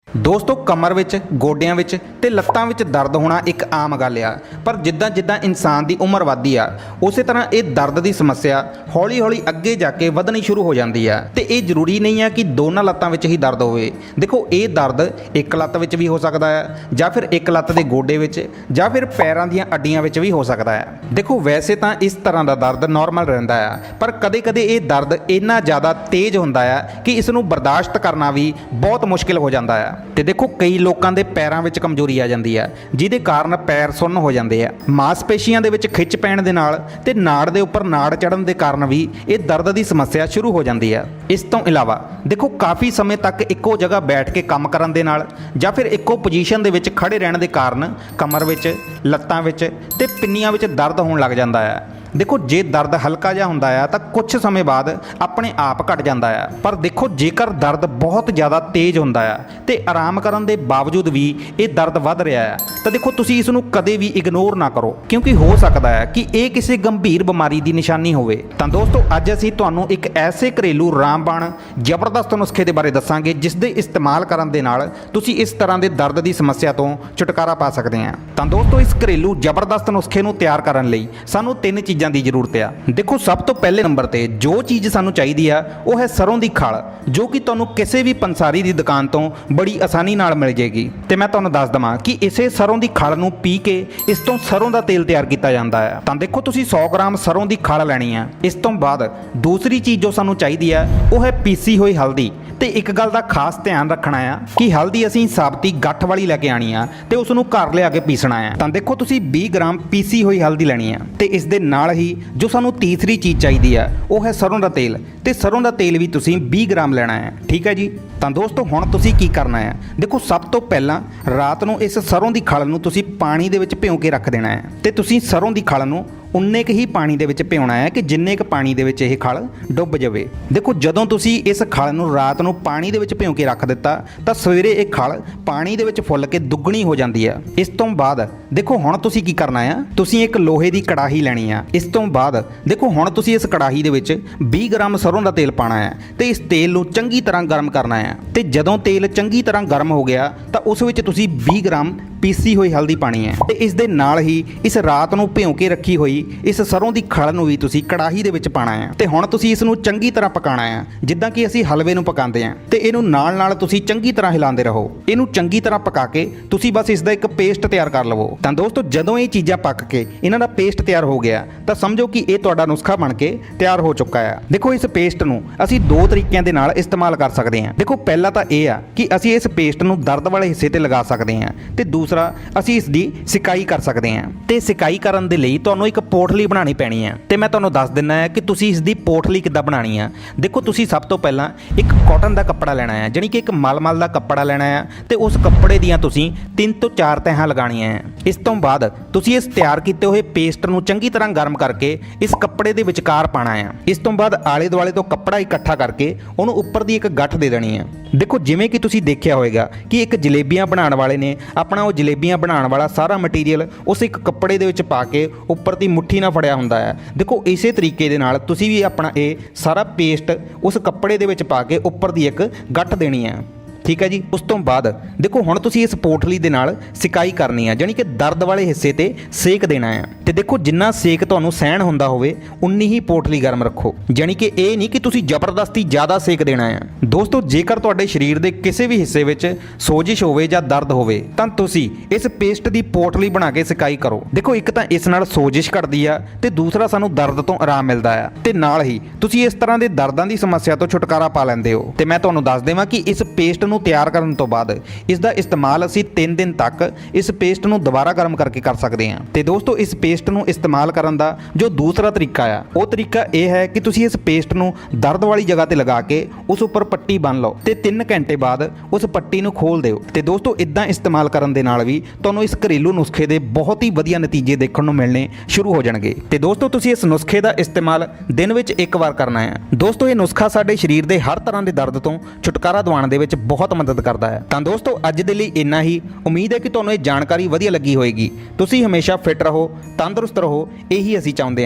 ਦੋਸਤੋ ਕਮਰ ਵਿੱਚ ਗੋਡਿਆਂ ਵਿੱਚ ਤੇ ਲੱਤਾਂ ਵਿੱਚ ਦਰਦ ਹੋਣਾ ਇੱਕ ਆਮ ਗੱਲ ਆ। ਪਰ ਜਿੱਦਾਂ ਜਿੱਦਾਂ ਇਨਸਾਨ ਦੀ ਉਮਰ ਵੱਧਦੀ ਆ ਉਸੇ ਤਰ੍ਹਾਂ ਇਹ ਦਰਦ ਦੀ ਸਮੱਸਿਆ ਹੌਲੀ ਹੌਲੀ ਅੱਗੇ ਜਾ ਕੇ ਵਧਣੀ ਸ਼ੁਰੂ ਹੋ ਜਾਂਦੀ ਆ। ਤੇ ਇਹ ਜ਼ਰੂਰੀ ਨਹੀਂ ਆ ਕਿ ਦੋਨਾਂ ਲੱਤਾਂ ਵਿੱਚ ਹੀ ਦਰਦ ਹੋਵੇ। ਦੇਖੋ ਇਹ ਦਰਦ ਇੱਕ ਲੱਤ ਵਿੱਚ ਵੀ ਹੋ ਸਕਦਾ ਆ, ਜਾਂ ਫਿਰ ਇੱਕ ਲੱਤ ਦੇ ਗੋਡੇ ਵਿੱਚ, ਜਾਂ ਫਿਰ ਪੈਰਾਂ ਦੀਆਂ ਅੱਡੀਆਂ ਵਿੱਚ ਵੀ ਹੋ ਸਕਦਾ ਆ। ਦੇਖੋ ਵੈਸੇ ਤਾਂ ਇਸ ਤਰ੍ਹਾਂ ਦਾ ਦਰਦ ਨਾਰਮਲ ਰਹਿੰਦਾ ਆ, ਪਰ ਕਦੇ-ਕਦੇ ਇਹ ਦਰਦ ਇੰਨਾ ਜ਼ਿਆਦਾ ਤੇਜ਼ ਹੁੰਦਾ ਆ ਕਿ ਇਸ ਨੂੰ ਬਰਦਾਸ਼ਤ ਕਰਨਾ ਵੀ ਬਹੁਤ ਮੁਸ਼ਕਿਲ ਹੋ ਜਾਂਦਾ ਆ। ਤੇ ਦੇਖੋ ਕਈ ਲੋਕਾਂ ਦੇ ਪੈਰਾਂ ਵਿੱਚ ਕਮਜ਼ੋਰੀ ਆ ਜਾਂਦੀ ਆ, ਜਿਹਦੇ ਕਾਰਨ ਪੈਰ ਸੁੰਨ ਹੋ ਜਾਂਦੇ ਆ। ਮਾਸਪੇਸ਼ੀਆਂ ਦੇ ਵਿੱਚ ਖਿੱਚ ਪੈਣ ਦੇ ਨਾਲ ਤੇ ਨਾੜ ਦੇ ਉੱਪਰ ਨਾੜ ਚੜਨ ਦੇ ਕਾਰਨ ਵੀ ਇਹ ਦਰਦ ਦੀ ਸਮੱਸਿਆ ਸ਼ੁਰੂ ਹੋ ਜਾਂਦੀ ਆ। ਇਸ ਤੋਂ ਇਲਾਵਾ ਦੇਖੋ ਕਾਫੀ ਸਮੇਂ ਤੱਕ ਇੱਕੋ ਜਗ੍ਹਾ ਬੈਠ ਕੇ ਕੰਮ ਕਰਨ ਦੇ ਨਾਲ, ਜਾਂ ਫਿਰ ਇੱਕੋ ਪੋਜੀਸ਼ਨ ਦੇ ਵਿੱਚ ਖੜੇ ਰਹਿਣ ਦੇ ਕਾਰਨ ਕਮਰ ਵਿੱਚ, ਲੱਤਾਂ ਵਿੱਚ ਤੇ ਪਿੰਨੀਆਂ ਵਿੱਚ ਦਰਦ ਹੋਣ ਲੱਗ ਜਾਂਦਾ ਆ। ਦੇਖੋ ਜੇ ਦਰਦ ਹਲਕਾ ਜਿਹਾ ਹੁੰਦਾ ਆ ਤਾਂ ਕੁਝ ਸਮੇਂ ਬਾਅਦ ਆਪਣੇ ਆਪ ਘਟ ਜਾਂਦਾ ਆ। ਪਰ ਦੇਖੋ ਜੇਕਰ ਦਰਦ ਬਹੁਤ ਜ਼ਿਆਦਾ ਤੇਜ਼ ਹੁੰਦਾ ਆ ਤੇ ਆਰਾਮ ਕਰਨ ਦੇ ਬਾਵਜੂਦ ਵੀ ਇਹ ਦਰਦ ਵੱਧ ਰਿਹਾ ਆ, ਤਾਂ ਦੇਖੋ ਤੁਸੀਂ ਇਸ ਨੂੰ ਕਦੇ ਵੀ ਇਗਨੋਰ ਨਾ ਕਰੋ, ਕਿਉਂਕਿ ਹੋ ਸਕਦਾ ਹੈ ਕਿ ਇਹ ਕਿਸੇ ਗੰਭੀਰ ਬਿਮਾਰੀ ਦੀ ਨਿਸ਼ਾਨੀ ਹੋਵੇ। ਤਾਂ ਦੋਸਤੋ ਅੱਜ ਅਸੀਂ ਤੁਹਾਨੂੰ ਇੱਕ ਐਸੇ ਘਰੇਲੂ ਰਾਮਬਾਣ ਜ਼ਬਰਦਸਤ ਨੁਸਖੇ ਦੇ ਬਾਰੇ ਦੱਸਾਂਗੇ ਜਿਸ ਦੇ ਇਸਤੇਮਾਲ ਕਰਨ ਦੇ ਨਾਲ ਤੁਸੀਂ ਇਸ ਤਰ੍ਹਾਂ ਦੇ ਦਰਦ ਦੀ ਸਮੱਸਿਆ ਤੋਂ ਛੁਟਕਾਰਾ ਪਾ ਸਕਦੇ ਹਾਂ। ਤਾਂ ਦੋਸਤੋ ਇਸ ਘਰੇਲੂ ਜ਼ਬਰਦਸਤ ਨੁਸਖੇ ਨੂੰ ਤਿਆਰ ਕਰਨ ਲਈ ਸਾਨੂੰ 3 ਚੀਜ਼ਾਂ ਦੀ ਜ਼ਰੂਰਤ ਆ। ਦੇਖੋ ਸਭ ਤੋਂ ਪਹਿਲੇ ਨੰਬਰ ਤੇ ਜੋ ਚੀਜ਼ ਸਾਨੂੰ ਚਾਹੀਦੀ ਆ ਉਹ ਹੈ ਸਰੋਂ ਦੀ ਖਲ, ਜੋ ਕਿ ਤੁਹਾਨੂੰ ਕਿਸੇ ਵੀ ਪੰਸਾਰੀ ਦੀ ਦੁਕਾਨ ਤੋਂ ਬੜੀ ਆਸਾਨੀ ਨਾਲ ਮਿਲ ਜੇਗੀ। ਤੇ ਮੈਂ ਤੁਹਾਨੂੰ ਦੱਸ ਦਵਾਂ ਕਿ ਇਸੇ ਸਰੋਂ ਦੀ ਖਲ ਨੂੰ ਪੀ ਕੇ ਇਸ ਤੋਂ ਸਰੋਂ ਦਾ ਤੇਲ ਤਿਆਰ ਕੀਤਾ ਜਾਂਦਾ ਹੈ। ਤਾਂ ਦੇਖੋ ਤੁਸੀਂ 100 ਗ੍ਰਾਮ ਸਰੋਂ ਦੀ ਖਲ ਲੈਣੀ ਆ। ਇਸ ਤੋਂ ਬਾਅਦ ਦੂਸਰੀ ਚੀਜ਼ ਜੋ ਸਾਨੂੰ ਚਾਹੀਦੀ ਆ ਉਹ ਹੈ ਪੀਸੀ ਹੋਈ ਹਲਦੀ। ਤੇ ਇੱਕ ਗੱਲ ਦਾ ਖਾਸ ਧਿਆਨ ਰੱਖਣਾ ਆ ਕਿ ਹਲਦੀ ਅਸੀਂ ਸਾਬਤੀ ਗੱਠ ਵਾਲੀ ਲੈ ਕੇ ਆਣੀ ਆ ਤੇ ਉਸ ਨੂੰ ਘਰ ਲਿਆ ਕੇ ਪੀਸਣਾ ਆ। ਤਾਂ ਦੇਖੋ ਤੁਸੀਂ 20 ਗ੍ਰਾਮ ਪੀਸੀ ਹੋਈ ਹਲਦੀ ਲੈਣੀ ਆ। ਤੇ ਇਸ ਦੇ ਨਾਲ ਹੀ ਜੋ ਸਾਨੂੰ ਤੀਸਰੀ ਚੀਜ਼ ਚਾਹੀਦੀ ਆ ਉਹ ਹੈ ਸਰੋਂ ਦਾ ਤੇਲ। ਤੇ ਸਰੋਂ ਦਾ ਤੇਲ ਵੀ ਤੁਸੀਂ 20 ਗ੍ਰਾਮ ਲੈਣਾ ਹੈ, ਠੀਕ ਹੈ ਜੀ। ਤਾਂ ਦੋਸਤੋ ਹੁਣ ਤੁਸੀਂ ਕੀ ਕਰਨਾ ਹੈ, ਦੇਖੋ ਸਭ ਤੋਂ ਪਹਿਲਾਂ ਰਾਤ ਨੂੰ ਇਸ ਸਰੋਂ ਦੀ ਖਲ ਨੂੰ ਤੁਸੀਂ ਪਾਣੀ ਦੇ ਵਿੱਚ ਭਿਉਂ ਕੇ ਰੱਖ ਦੇਣਾ ਹੈ। ਤੇ ਤੁਸੀਂ ਸਰੋਂ ਦੀ ਖਲ ਨੂੰ ਉਨੇ ਕੁ ਹੀ ਪਾਣੀ ਦੇ ਵਿੱਚ ਭਿਉਣਾ ਹੈ ਕਿ ਜਿੰਨੇ ਕੁ ਪਾਣੀ ਦੇ ਵਿੱਚ ਇਹ ਖਲ ਡੁੱਬ ਜਾਵੇ। ਦੇਖੋ ਜਦੋਂ ਤੁਸੀਂ ਇਸ ਖਲ ਨੂੰ ਰਾਤ ਨੂੰ ਪਾਣੀ ਦੇ ਵਿੱਚ ਭਿਉਂ ਕੇ ਰੱਖ ਦਿੱਤਾ ਤਾਂ ਸਵੇਰੇ ਇਹ ਖਲ ਪਾਣੀ ਦੇ ਵਿੱਚ ਫੁੱਲ ਕੇ ਦੁੱਗਣੀ ਹੋ ਜਾਂਦੀ ਆ। ਇਸ ਤੋਂ ਬਾਅਦ ਦੇਖੋ ਹੁਣ ਤੁਸੀਂ ਕੀ ਕਰਨਾ ਆ, ਤੁਸੀਂ ਇੱਕ ਲੋਹੇ ਦੀ ਕੜਾਹੀ ਲੈਣੀ ਆ। ਇਸ ਤੋਂ ਬਾਅਦ ਦੇਖੋ ਹੁਣ ਤੁਸੀਂ ਇਸ ਕੜਾਹੀ ਦੇ ਵਿੱਚ 20 ਗ੍ਰਾਮ ਸਰੋਂ ਦਾ ਤੇਲ ਪਾਣਾ ਹੈ ਤੇ ਇਸ ਤੇਲ ਨੂੰ ਚੰਗੀ ਤਰ੍ਹਾਂ ਗਰਮ ਕਰਨਾ ਹੈ। ਤੇ ਜਦੋਂ ਤੇਲ ਚੰਗੀ ਤਰ੍ਹਾਂ ਗਰਮ ਹੋ ਗਿਆ ਤਾਂ ਉਸ ਵਿੱਚ ਤੁਸੀਂ 20 ਗ੍ਰਾਮ ਪੀਸੀ ਹੋਈ ਹਲਦੀ ਪਾਣੀ ਹੈ। ਤੇ ਇਸ ਦੇ ਨਾਲ ਹੀ ਇਸ ਰਾਤ ਨੂੰ ਭਿਉਂ ਕੇ ਰੱਖੀ ਹੋਈ ਇਸ ਸਰੋਂ ਦੀ ਖਲ ਨੂੰ ਵੀ ਤੁਸੀਂ ਕੜਾਹੀ ਦੇ ਵਿੱਚ ਪਾਣਾ ਹੈ। ਤੇ ਹੁਣ ਤੁਸੀਂ ਇਸ ਨੂੰ ਚੰਗੀ ਤਰ੍ਹਾਂ ਪਕਾਣਾ ਹੈ, ਜਿੱਦਾਂ ਕਿ ਅਸੀਂ ਹਲਵੇ ਨੂੰ ਪਕਾਉਂਦੇ ਹਾਂ। ਤੇ ਇਹਨੂੰ ਨਾਲ ਨਾਲ ਤੁਸੀਂ ਚੰਗੀ ਤਰ੍ਹਾਂ ਹਿਲਾਉਂਦੇ ਰਹੋ। ਇਹਨੂੰ ਚੰਗੀ ਤਰ੍ਹਾਂ ਪਕਾ ਕੇ ਤੁਸੀਂ ਬਸ ਇਸ ਦਾ ਇੱਕ ਪੇਸਟ ਤਿਆਰ ਕਰ ਲਵੋ। ਤਾਂ ਦੋਸਤੋ ਜਦੋਂ ਇਹ ਚੀਜ਼ਾਂ ਪੱਕ ਕੇ ਇਹਨਾਂ ਦਾ ਪੇਸਟ ਤਿਆਰ ਹੋ ਗਿਆ ਤਾਂ ਸਮਝੋ ਕਿ ਇਹ ਤੁਹਾਡਾ ਨੁਸਖਾ ਬਣ ਕੇ ਤਿਆਰ ਹੋ ਚੁੱਕਾ ਹੈ। ਦੇਖੋ ਇਸ ਪੇਸਟ ਨੂੰ ਅਸੀਂ 2 ਤਰੀਕਿਆਂ ਦੇ ਨਾਲ ਇਸਤੇਮਾਲ ਕਰ ਸਕਦੇ ਹਾਂ। ਦੇਖੋ ਪਹਿਲਾ ਤਾਂ ਇਹ ਆ ਕਿ ਅਸੀਂ ਇਸ ਪੇਸਟ ਨੂੰ ਦਰਦ ਵਾਲੇ ਹਿੱਸੇ ਤੇ ਲਗਾ ਸਕਦੇ ਹਾਂ, ਤੇ ਦੂਸਰਾ ਅਸੀਂ ਇਸ ਦੀ ਸਿਕਾਈ ਕਰ ਸਕਦੇ ਹਾਂ। ਤੇ ਸਿਕਾਈ ਕਰਨ ਦੇ ਲਈ ਤੁਹਾਨੂੰ ਇੱਕ ਪੋਟਲੀ ਬਣਾਉਣੀ ਪੈਣੀ ਹੈ। ਤੇ ਮੈਂ ਤੁਹਾਨੂੰ ਦੱਸ ਦਿੰਦਾ ਹੈ ਕਿ ਤੁਸੀਂ ਇਸ ਦੀ ਪੋਟਲੀ ਕਿੱਦਾਂ ਬਣਾਉਣੀ ਆ। ਦੇਖੋ ਤੁਸੀਂ ਸਭ ਤੋਂ ਪਹਿਲਾਂ ਇੱਕ ਕਾਟਨ ਦਾ ਕੱਪੜਾ ਲੈਣਾ ਹੈ, ਜਾਣੀ ਕਿ ਇੱਕ ਮਲਮਲ ਦਾ ਕੱਪੜਾ ਲੈਣਾ ਹੈ। ਤੇ ਉਸ ਕੱਪੜੇ ਦੀਆਂ ਤੁਸੀਂ 3 ਤੋਂ 4 ਤਹਿਾਂ ਲਗਾਉਣੀਆਂ ਹੈ। ਇਸ ਤੋਂ ਬਾਅਦ ਤੁਸੀਂ ਇਸ ਤਿਆਰ ਕੀਤੇ ਹੋਏ ਪੇਸਟ ਨੂੰ ਚੰਗੀ ਤਰ੍ਹਾਂ ਗਰਮ ਕਰਕੇ ਇਸ ਕੱਪੜੇ ਦੇ ਵਿਚਕਾਰ ਪਾਣਾ ਹੈ। ਇਸ ਤੋਂ ਬਾਅਦ ਆਲੇ ਦੁਆਲੇ ਤੋਂ ਕੱਪੜਾ ਇਕੱਠਾ ਕਰਕੇ ਉਹਨੂੰ ਉੱਪਰ ਦੀ ਇੱਕ ਗੱਠ ਦੇ ਦੇਣੀ ਹੈ। ਦੇਖੋ ਜਿਵੇਂ ਕਿ ਤੁਸੀਂ ਦੇਖਿਆ ਹੋਵੇਗਾ ਕਿ ਇੱਕ ਜਲੇਬੀਆਂ ਬਣਾਉਣ ਵਾਲੇ ਨੇ ਆਪਣਾ ਉਹ ਜਲੇਬੀਆਂ ਬਣਾਉਣ ਵਾਲਾ ਸਾਰਾ ਮਟੀਰੀਅਲ ਉਸ ਇੱਕ ਕੱਪੜੇ ਦੇ ਵਿੱਚ ਪਾ ਕੇ ਉੱਪਰ ਦੀ ਮੁੱਠੀ ਨਾਲ ਫੜਿਆ ਹੁੰਦਾ ਹੈ। ਦੇਖੋ ਇਸੇ ਤਰੀਕੇ ਦੇ ਨਾਲ ਤੁਸੀਂ ਵੀ ਆਪਣਾ ਇਹ ਸਾਰਾ ਪੇਸਟ ਉਸ ਕੱਪੜੇ ਦੇ ਵਿੱਚ ਪਾ ਕੇ ਉੱਪਰ ਦੀ ਇੱਕ ਗੱਠ ਦੇਣੀ ਹੈ, ਠੀਕ ਹੈ ਜੀ। ਉਸ ਤੋਂ ਬਾਅਦ ਦੇਖੋ ਹੁਣ ਤੁਸੀਂ ਇਸ ਪੋਟਲੀ ਦੇ ਨਾਲ ਸਿਕਾਈ ਕਰਨੀ ਹੈ, ਜਾਣੀ ਕਿ ਦਰਦ ਵਾਲੇ ਹਿੱਸੇ ਤੇ ਸੇਕ ਦੇਣਾ ਹੈ। ਤੇ ਦੇਖੋ ਜਿੰਨਾ ਸੇਕ ਤੁਹਾਨੂੰ ਸਹਿਣ ਹੁੰਦਾ ਹੋਵੇ ਉਨੀ ਹੀ ਪੋਟਲੀ ਗਰਮ ਰੱਖੋ, ਜਾਣੀ ਕਿ ਇਹ ਨਹੀਂ ਕਿ ਤੁਸੀਂ ਜ਼ਬਰਦਸਤੀ ਜ਼ਿਆਦਾ ਸੇਕ ਦੇਣਾ ਹੈ। ਦੋਸਤੋ ਜੇਕਰ ਤੁਹਾਡੇ ਸਰੀਰ ਦੇ ਕਿਸੇ ਵੀ ਹਿੱਸੇ ਵਿੱਚ ਸੋਜਿਸ਼ ਹੋਵੇ ਜਾਂ ਦਰਦ ਹੋਵੇ ਤਾਂ ਤੁਸੀਂ ਇਸ ਪੇਸਟ ਦੀ ਪੋਟਲੀ ਬਣਾ ਕੇ ਸਿਕਾਈ ਕਰੋ। ਦੇਖੋ ਇੱਕ ਤਾਂ ਇਸ ਨਾਲ ਸੋਜਿਸ਼ ਘਟਦੀ ਆ ਤੇ ਦੂਸਰਾ ਸਾਨੂੰ ਦਰਦ ਤੋਂ ਆਰਾਮ ਮਿਲਦਾ ਆ, ਤੇ ਨਾਲ ਹੀ ਤੁਸੀਂ ਇਸ ਤਰ੍ਹਾਂ ਦੇ ਦਰਦਾਂ ਦੀ ਸਮੱਸਿਆ ਤੋਂ ਛੁਟਕਾਰਾ ਪਾ ਲੈਂਦੇ ਹੋ। ਤੇ ਮੈਂ ਤੁਹਾਨੂੰ ਦੱਸ ਦੇਵਾਂ ਕਿ ਇਸ ਪੇਸਟ ਨੂੰ ਤਿਆਰ ਕਰਨ ਤੋਂ ਬਾਅਦ ਇਸ ਦਾ ਇਸਤੇਮਾਲ ਅਸੀਂ 3 ਦਿਨ ਤੱਕ ਇਸ ਪੇਸਟ ਨੂੰ ਦੁਬਾਰਾ ਗਰਮ ਕਰਕੇ ਕਰ ਸਕਦੇ ਹਾਂ। ਤੇ ਦੋਸਤੋ ਇਸ ਪੇਸਟ ਨੂੰ ਇਸਤੇਮਾਲ ਕਰਨ ਦਾ ਜੋ ਦੂਸਰਾ ਤਰੀਕਾ ਆ ਉਹ ਤਰੀਕਾ ਇਹ ਹੈ ਕਿ ਤੁਸੀਂ ਇਸ ਪੇਸਟ ਨੂੰ ਦਰਦ ਵਾਲੀ ਜਗ੍ਹਾ ਤੇ ਲਗਾ ਕੇ ਉਸ ਉੱਪਰ ਪੱਟੀ ਬੰਨ੍ਹ ਲਓ ਤੇ 3 ਘੰਟੇ ਬਾਅਦ ਉਸ ਪੱਟੀ ਨੂੰ ਖੋਲ ਦਿਓ। ਤੇ ਦੋਸਤੋ ਇਦਾਂ ਇਸਤੇਮਾਲ ਕਰਨ ਦੇ ਨਾਲ ਵੀ ਤੁਹਾਨੂੰ ਇਸ ਘਰੇਲੂ ਨੁਸਖੇ ਦੇ ਬਹੁਤ ਹੀ ਵਧੀਆ ਨਤੀਜੇ ਦੇਖਣ ਨੂੰ ਮਿਲਣੇ ਸ਼ੁਰੂ ਹੋ ਜਾਣਗੇ। ਤੇ ਦੋਸਤੋ ਤੁਸੀਂ ਇਸ ਨੁਸਖੇ ਦਾ ਇਸਤੇਮਾਲ ਦਿਨ ਵਿੱਚ 1 ਵਾਰ ਕਰਨਾ ਹੈ। ਦੋਸਤੋ ਇਹ ਨੁਸਖਾ ਸਾਡੇ ਸਰੀਰ ਦੇ ਹਰ ਤਰ੍ਹਾਂ ਦੇ ਦਰਦ ਤੋਂ ਛੁਟਕਾਰਾ ਦਿਵਾਉਣ ਦੇ ਵਿੱਚ ਬਹੁਤ ਮਦਦ ਕਰਦਾ ਹੈ। ਤਾਂ ਦੋਸਤੋ ਅੱਜ ਦੇ ਲਈ ਇੰਨਾ ਹੀ। ਉਮੀਦ ਹੈ ਕਿ ਤੁਹਾਨੂੰ ਇਹ ਜਾਣਕਾਰੀ ਵਧੀਆ ਲੱਗੀ ਹੋਵੇਗੀ। ਤੁਸੀਂ ਹਮੇਸ਼ਾ ਫਿੱਟ ਰਹੋ, ਤੰਦਰੁਸਤ ਰਹੋ, ਇਹੀ ਅਸੀਂ ਚਾਹੁੰਦੇ ਹਾਂ।